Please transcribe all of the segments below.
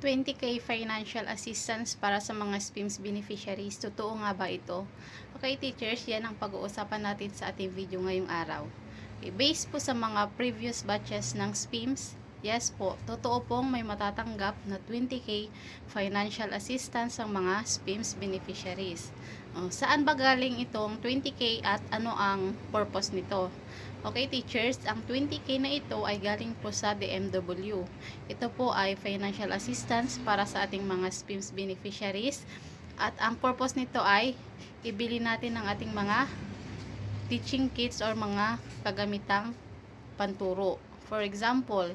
20K financial assistance para sa mga SPIMS beneficiaries. Totoo nga ba ito? Okay, teachers, yan ang pag-uusapan natin sa ating video ngayong araw. Okay, based po sa mga previous batches ng SPIMS, yes po, totoo pong may matatanggap na 20K financial assistance ang mga SPIMS beneficiaries. Saan ba galing itong 20K at ano ang purpose nito? Okay, teachers, ang 20K na ito ay galing po sa DMW. Ito po ay financial assistance para sa ating mga SPIMS beneficiaries. At ang purpose nito ay ibili natin ang ating mga teaching kits or mga kagamitang panturo. For example,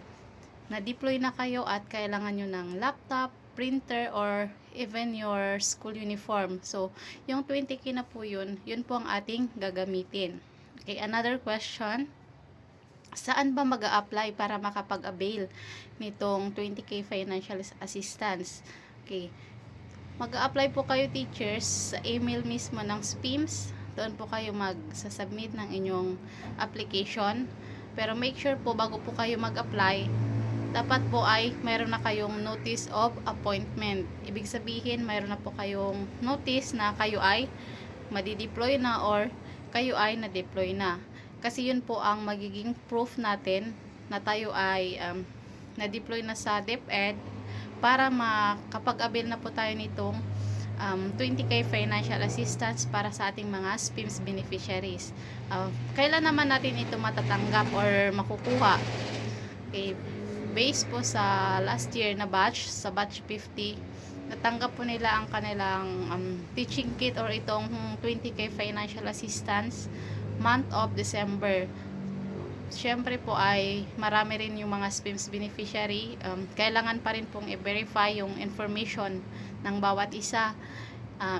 na-deploy na kayo at kailangan nyo ng laptop, printer, or even your school uniform. So, yung 20K na po yun po ang ating gagamitin. Okay, another question. Saan ba mag-a-apply para makapag-avail nitong 20K financial assistance? Okay. Mag-a-apply po kayo, teachers, sa email mismo ng SPIMS. Doon po kayo mag-submit ng inyong application. Pero make sure po bago po kayo mag-apply, dapat po ay mayroon na kayong notice of appointment. Ibig sabihin, mayroon na po kayong notice na kayo ay madi-deploy na or kayo ay na-deploy na. Kasi yun po ang magiging proof natin na tayo ay na-deploy na sa DepEd para makapag-avail na po tayo nitong 20K financial assistance para sa ating mga SPIMS beneficiaries. Kailan naman natin ito matatanggap or makukuha? Okay, based po sa last year na batch, sa batch 50, natanggap po nila ang kanilang teaching kit or itong 20K financial assistance month of December. Siyempre po ay marami rin yung mga SPIMS beneficiary. Kailangan pa rin pong i-verify yung information ng bawat isa,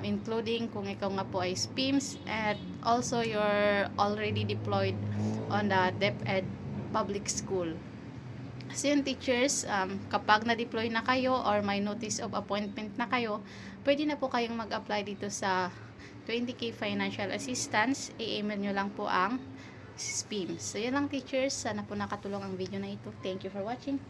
including kung ikaw nga po ay SPIMS and also you're already deployed on the DepEd public school. So yun, teachers, kapag na-deploy na kayo or may notice of appointment na kayo, pwede na po kayong mag-apply dito sa 20K financial assistance. I-email nyo lang po ang SPIMS. So yun lang, teachers, sana po nakatulong ang video na ito. Thank you for watching.